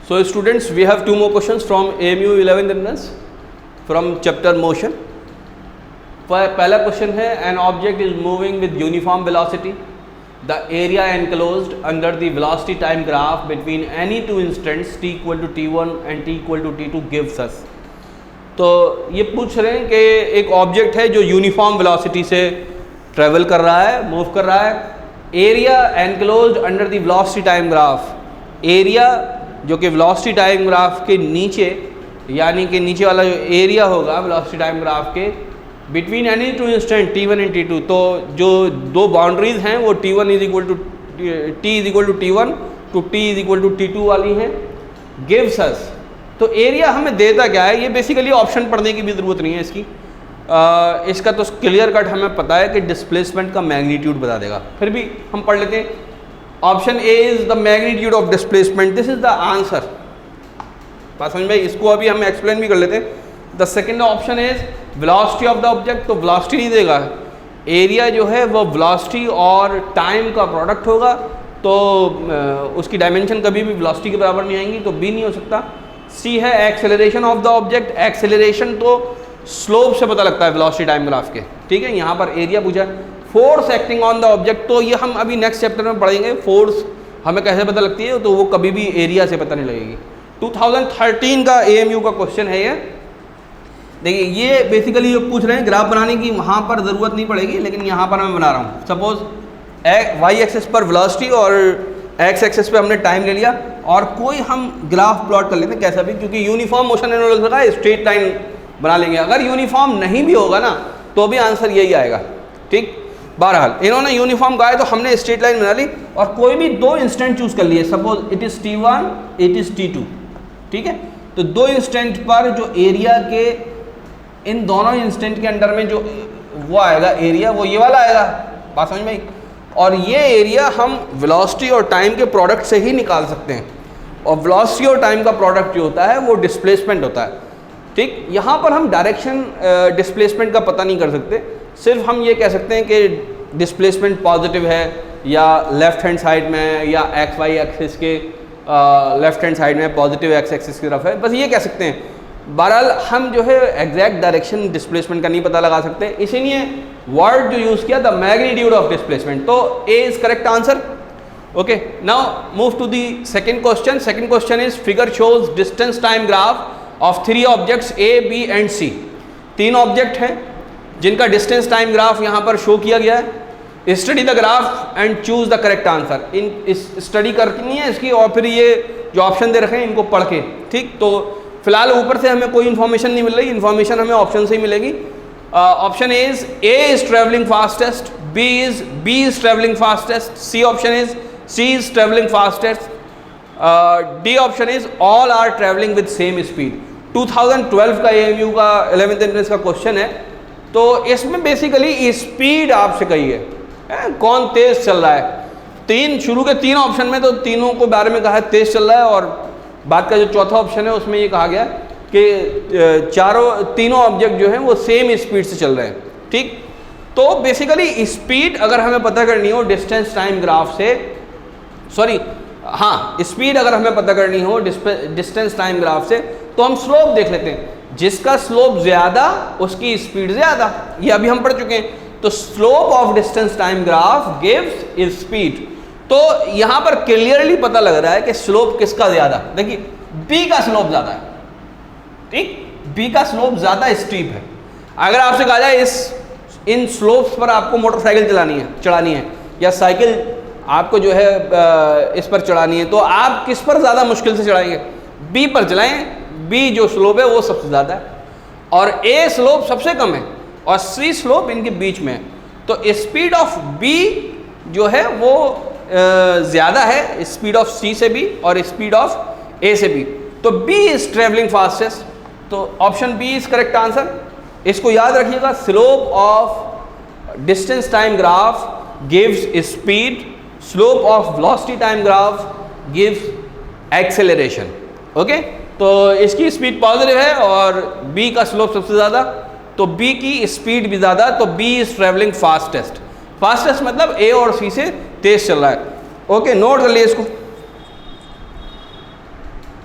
So students, we have two more questions from AMU 11th Entrance from chapter motion. पहला question है, an object is moving with uniform velocity. The area enclosed under the velocity time graph between any two instants t equal to t1 and t equal to t2 gives us. तो ये पूछ रहे हैं कि एक object है जो uniform velocity से ट्रेवल कर रहा है, मूव कर रहा है. Area enclosed under the velocity time graph. Area जो कि वेलोसिटी टाइम ग्राफ के नीचे, यानी कि नीचे वाला जो एरिया होगा वेलोसिटी टाइम ग्राफ के, between any two instant t1 and t2. तो जो दो बाउंड्रीज हैं वो t1 is equal to t is equal to t1 to t is equal to t2 वाली हैं. Gives us. तो एरिया हमें देता क्या है, ये बेसिकली ऑप्शन पढ़ने की भी ज़रूरत नहीं है इसकी. इसका तो क्लियर कट हमें पता है कि डिस्प्लेसमेंट का मैग्नीट्यूड बता देगा. फिर भी हम पढ़ लेते हैं. Option A is the magnitude of displacement. This is the answer. बात समझ में? इसको अभी हम एक्सप्लेन भी कर लेते हैं. The second option is velocity of the object. तो वेलोसिटी नहीं देगा, एरिया जो है वो वेलोसिटी और टाइम का प्रोडक्ट होगा. तो उसकी डायमेंशन कभी भी वेलोसिटी के बराबर नहीं आएंगी, तो बी नहीं हो सकता. सी है acceleration of the object. Acceleration तो स्लोप से पता लगता है वेलोसिटी टाइम ग्राफ के. ठीक है, यहाँ पर एरिया पूछा. Force acting on the object, तो ये हम अभी नेक्स्ट चैप्टर में पढ़ेंगे. फोर्स हमें कैसे पता लगती है, तो वो कभी भी एरिया से पता नहीं लगेगी. 2013 का AMU का क्वेश्चन है ये. देखिए, ये बेसिकली जो पूछ रहे हैं ग्राफ बनाने की, वहाँ पर ज़रूरत नहीं पड़ेगी, लेकिन यहाँ पर मैं बना रहा हूँ. सपोज वाई एक्सेस पर वेलोसिटी और एक्स एक्सेस पे हमने टाइम ले लिया, और कोई हम ग्राफ प्लॉट कर लेते हैं कैसा भी, क्योंकि यूनिफॉर्म मोशन इन्होंने लगा स्ट्रेट लाइन बना लेंगे. अगर यूनिफॉर्म नहीं भी होगा ना तो भी आंसर यही आएगा. ठीक, बहरहाल इन्होंने यूनिफॉर्म कहा है तो हमने स्ट्रेट लाइन बना ली, और कोई भी दो इंस्टेंट चूज़ कर लिए. Suppose it is t1, it is t2. ठीक है, तो दो इंस्टेंट पर जो एरिया के, इन दोनों इंस्टेंट के अंडर में जो वो आएगा एरिया, वो ये वाला आएगा. बात समझ में आई? और ये एरिया हम वेलोसिटी और टाइम के प्रोडक्ट से ही निकाल सकते हैं, और वेलोसिटी और टाइम का प्रोडक्ट जो होता है वो डिस्प्लेसमेंट होता है. ठीक, यहाँ पर हम डायरेक्शन डिस्प्लेसमेंट का पता नहीं कर सकते. सिर्फ हम ये कह सकते हैं कि डिस्प्लेसमेंट पॉजिटिव है या लेफ्ट हैंड साइड में, या एक्स वाई एक्सिस के लेफ्ट हैंड साइड में पॉजिटिव एक्स एक्सिस की तरफ है, बस ये कह सकते हैं. बहरहाल हम जो है एग्जैक्ट डायरेक्शन डिस्प्लेसमेंट का नहीं पता लगा सकते, इसीलिए वर्ड जो यूज़ किया द मैग्नीट्यूड ऑफ डिस्प्लेसमेंट. तो A is correct answer. Okay, now move to the second question. Second question is figure shows distance time graph of 3 objects A, B and C. 3 object हैं जिनका distance time graph यहाँ पर show किया गया है. Study the graph and choose the correct answer. इस study करनी है इसकी, और फिर ये जो ऑप्शन दे रखे हैं इनको पढ़ के. ठीक, तो फिलहाल ऊपर से हमें कोई इन्फॉर्मेशन नहीं मिल रही, इन्फॉर्मेशन हमें ऑप्शन से ही मिलेगी. Option is A is travelling fastest, B is travelling fastest, C option is C is travelling fastest, D option is all are travelling with same speed. 2012 का AMU का 11th एंट्रेंस का question है. तो इसमें basically speed आपसे कही है, कौन तेज चल रहा है. शुरू के 3 ऑप्शन में तो तीनों को बारे में कहा है तेज चल रहा है, और बाद का जो चौथा ऑप्शन है उसमें ये कहा गया कि तीनों ऑब्जेक्ट जो हैं वो सेम स्पीड से चल रहे हैं. ठीक, तो बेसिकली स्पीड अगर हमें पता करनी हो डिस्टेंस टाइम ग्राफ से, स्पीड अगर हमें पता करनी हो डिस्टेंस टाइम ग्राफ से, तो हम स्लोप देख लेते हैं. जिसका स्लोप ज़्यादा उसकी स्पीड ज़्यादा, ये अभी हम पढ़ चुके हैं. तो slope of distance time graph gives is speed. तो यहाँ पर क्लियरली पता लग रहा है कि स्लोप किसका ज़्यादा. देखिए, B का स्लोप ज़्यादा है. ठीक, B का स्लोप ज़्यादा स्टीप है. अगर आपसे कहा जाए इन स्लोप्स पर आपको मोटरसाइकिल चढ़ानी है या साइकिल आपको जो है इस पर चढ़ानी है, तो आप किस पर ज़्यादा मुश्किल से चढ़ाएंगे? B पर चलाएं. B जो स्लोप है वो सबसे ज़्यादा है, और A स्लोप सबसे कम है, और C स्लोप इनके बीच में है. तो स्पीड ऑफ B जो है वो ज़्यादा है स्पीड ऑफ C से भी और स्पीड ऑफ A से भी. तो B इज़ ट्रेवलिंग फास्टेस्ट. तो option B is correct answer. इसको याद रखिएगा, slope of distance time graph gives speed, slope of velocity time graph gives acceleration. Okay, तो इसकी स्पीड पॉजिटिव है और B का स्लोप सबसे ज़्यादा, तो B की स्पीड भी ज़्यादा, तो B is travelling fastest. Fastest मतलब A और C से तेज चल रहा है. ओके, नोट कर लिए इसको.